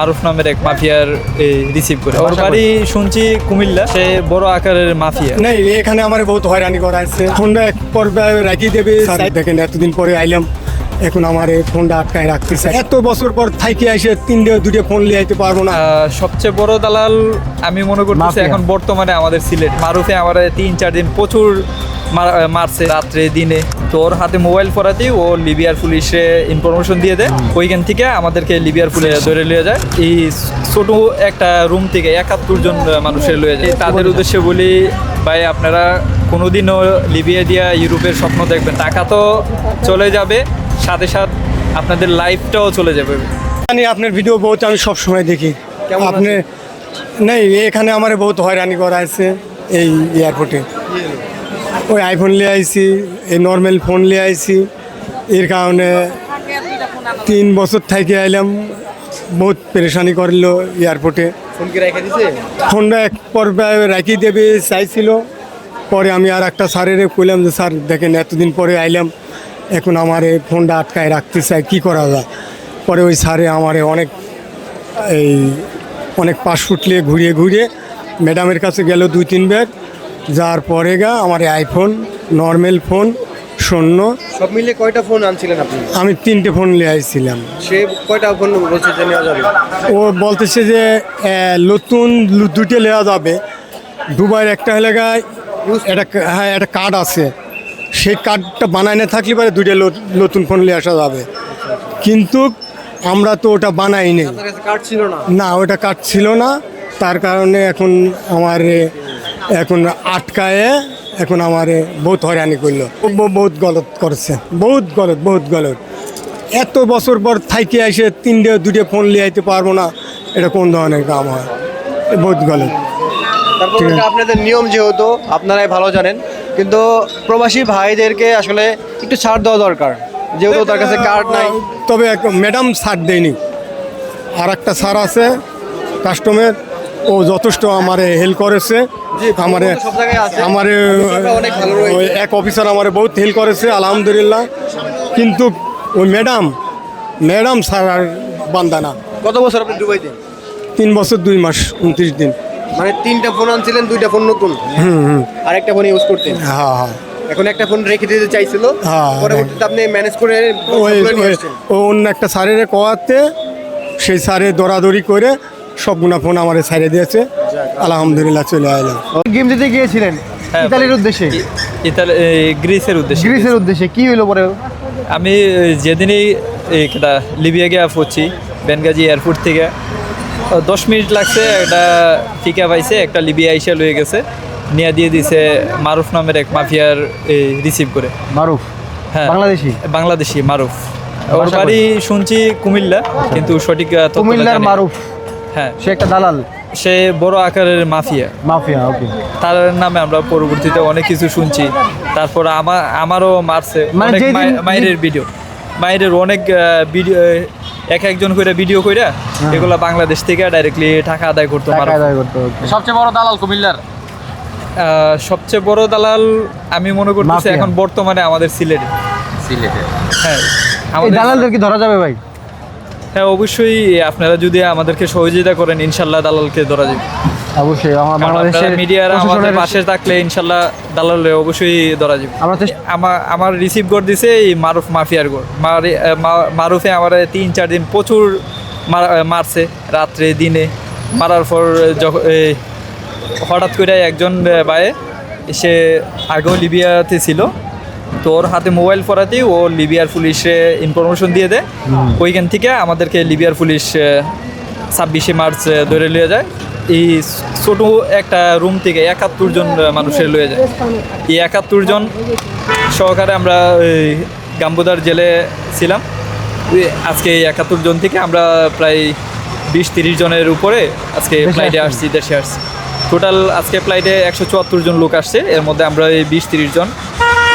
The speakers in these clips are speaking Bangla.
মারুফ নামের এক মাফিয়ার রিসিভ করে। ওর বাড়ি শুনছি কুমিল্লা, সে বড় আকারের মাফিয়া। নাই, এখানে আমার বহুত হয়রানি করা আছে। ফোনটা এক পর্বে রাখিয়ে দেবে। দেখেন এতদিন পরে আইলাম, এখন আমার এই ফোনটা আটকায় রাখতেছে। এত বছর পর থাইকে এসে দুটো ফোন নিয়ে আইতে পারবো না। সবচেয়ে বড় দালাল আমি মনে করতেছি এখন বর্তমানে আমাদের সিলেট। মারুফে আমার 3-4 দিন প্রচুর মারছে, রাত্রে দিনে। তো ওর হাতে মোবাইল পড়াতেই ও লিবিয়ার পুলিশে ইনফরমেশন দিয়ে দেয়। ওইখান থেকে আমাদেরকে লিবিয়ার পুলিশ ধরে নিয়ে যায়। এই ছোট একটা রুম থেকে 71 জন মানুষের লয়ে যায়। তাদের উদ্দেশ্যে বলি, ভাই আপনারা কোনোদিনও লিবিয়া দিয়া ইউরোপের স্বপ্ন দেখবেন। টাকা তো চলে যাবে, সাথে সাথে আপনাদের লাইফটাও চলে যাবে। আপনার ভিডিও বহুত আমি সবসময় দেখি। আপনি নাই, এখানে আমার বহুত হয়রানি করা আছে এই এয়ারপোর্টে। ওই আইফোন নিয়ে আইছি, এই নর্মাল ফোন নিয়ে আইছি। এর কারণে 3 বছর থেকে আইলাম, বহুত পেরেশানি করলো এয়ারপোর্টে। ফোনটা এক পর্বে রাখিয়ে দেবে চাইছিল। পরে আমি আর একটা স্যারের কইলাম যে স্যার দেখেন এতদিন পরে আইলাম, এখন আমার এই ফোনটা আটকায় রাখতে চাই, কী করা যায়। পরে ওই স্যারে আমার অনেক পাসপোর্ট নিয়ে ঘুরিয়ে ম্যাডামের কাছে গেল 2-3 বার। যার পরে আমার আইফোন, নর্মাল ফোন, শূন্য। সব মিলে কয়টা ফোন আনছিলেন আপনি? আমি 3টে ফোন নিয়ে আসছিলাম। সে কয়টা ফোন বলছে যে নেওয়া যাবে? ও বলতেছে যে নতুন 2টে নেওয়া যাবে। দুবাইয়ের একটা এলাকায় একটা কার্ড আছে, সেই কার্ডটা বানায় না থাকলে পরে 2টে নতুন ফোন নিয়ে আসা যাবে। কিন্তু আমরা তো ওটা বানাই নেই। কার্ড ছিল না? না, ওটা কার্ড ছিল না। তার কারণে এখন আমার আটকায়, এখন আমার বহুত হয়রানি করলো। বহুত গলত করছে, বহুত গলত। এত বছর পর থাইকে এসে 2টে ফোন নিয়ে আইতে পারবো না, এটা কোন ধরনের কাম হয়? বহুত গলত। তারপর আপনাদের নিয়ম যেহেতু আপনারাই ভালো জানেন, কিন্তু প্রবাসী ভাইদেরকে আসলে একটু ছাড় দেওয়া দরকার, যেহেতু তার কাছে কার্ড নাই। তবে ম্যাডাম ছাড় দেয়নি। আর একটা স্যার আছে কাস্টমের, ও যথেষ্ট আমার হেল্প করেছে। আমার এক অফিসার আমার বহুত হেল্প করেছে, আলহামদুলিল্লাহ। কিন্তু ওই ম্যাডাম স্যার আর বান্দা না। কত বছর আপনি দুবাইতে? 3 বছর 2 মাস 29 দিন। মানে 3টা ফোন আনছিলেন, 2টা ফোন নতুন, আর একটা ফোন ইউজ করতেন। হ্যাঁ। এখন একটা ফোন রেখে দিতে চাইছিল, পরবর্তীতে আপনি ম্যানেজ করে অন্য একটা স্যারের কোয়াতে, সেই স্যারে দৌড়াদৌড়ি করে সবগুলা ফোন আমার ছাড়ে দিয়েছে। আলহামদুলিল্লাহ চলে এলাম। গেম দিতে গিয়েছিলেন ইতালির উদ্দেশ্যে? গ্রিসের উদ্দেশ্যে কি হইলো পরে? আমি যেদিনই লিবিয়া গিয়ে পড়ছি, বেনগাজি এয়ারপোর্ট থেকে 10 মিনিট লাগছে। একটা টিকা পাইছে, একটা লিবিয়া আইসা লয়ে গেছে, নিয়ে দিয়ে দিছে মারুফ নামের এক মাফিয়ার রিসিভ করে। মারুফ? হ্যাঁ, বাংলাদেশি মারুফ। ওর বাড়ি শুনছি কুমিল্লা, কিন্তু সঠিক কুমিল্লার মারুফ? হ্যাঁ, সে একটা দালাল, সে বড় আকারের মাফিয়া। ওকে। তার নামে আমরা পরবর্তীতে অনেক কিছু শুনছি। তারপর আমারও মারছে, মায়ের অনেক ভিডিও, একজন করে ভিডিও কইরা এগুলা বাংলাদেশ থেকে ডাইরেক্টলি টাকা আদায় করতো। সবচেয়ে বড় দালাল কুমিল্লার? সবচেয়ে বড় দালাল আমি মনে করতেছি এখন বর্তমানে আমাদের সিলেটে। হ্যাঁ, এই দালালদের কি ধরা যাবে ভাই? হ্যাঁ, অবশ্যই। আপনারা যদি আমাদেরকে সহযোগিতা করেন, ইনশাল্লাহ দালালকে ধরা যাবে। অবশ্যই। বাংলাদেশের মিডিয়ারা আমাদের পাশে থাকলে ইনশাল্লাহ দালালে অবশ্যই ধরা যাবে। আমার রিসিভ করে দিছে এই মারুফ মাফিয়ার গোর। মারুফে আমার 3-4 দিন প্রচুর মারছে, রাত্রে দিনে। মারার পর যখন হঠাৎ করে একজন ভাই, সে আগেও লিবিয়াতে ছিল, তো ওর হাতে মোবাইল পড়াতেই ও লিবিয়ার পুলিশে ইনফরমেশন দিয়ে দেয়। ওইখান থেকে আমাদেরকে লিবিয়ার পুলিশ 26শে মার্চ ধরে নিয়ে যায়। এই ছোট একটা রুম থেকে 71 জন মানুষের লয়ে যায়। এই 71 জন সহকারে আমরা গাম্বুদার জেলে ছিলাম। আজকে এই 71 জন থেকে আমরা প্রায় 20-30 জনের উপরে আজকে ফ্লাইটে আসছি, দেশে আসছি। টোটাল আজকে ফ্লাইটে 174 জন লোক আসছে, এর মধ্যে আমরা এই 20-30 জন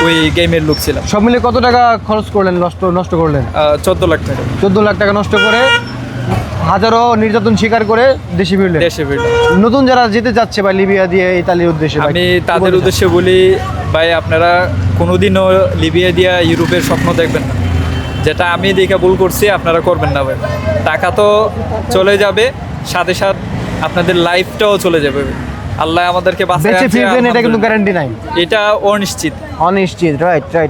ওই গেমের লোক ছিলাম। সব মিলে কত টাকা খরচ করলেন, নষ্ট করলেন? 14 লাখ টাকা। 14 লাখ টাকা নষ্ট করে, হাজারো নির্যাতন স্বীকার করে দেশে ফিরলেন। নতুন যারা যেতে যাচ্ছে বা লিবিয়া দিয়ে ইতালির উদ্দেশ্যে, আমি তাদের উদ্দেশ্যে বলি, ভাই আপনারা কোনোদিনও লিবিয়া দিয়া ইউরোপের স্বপ্ন দেখবেন না। যেটা আমি দেখে ভুল করছি আপনারা করবেন না ভাই। টাকা তো চলে যাবে, সাথে সাথে আপনাদের লাইফটাও চলে যাবে। আল্লাহ আমাদেরকে বাঁচায় বেঁচে আছে, ফিরবেন এটা কিন্তু আলহামদুলিল্লাহ। গ্যারান্টি নাই, এটা অনিশ্চিত। অনিশ্চিত। Right right.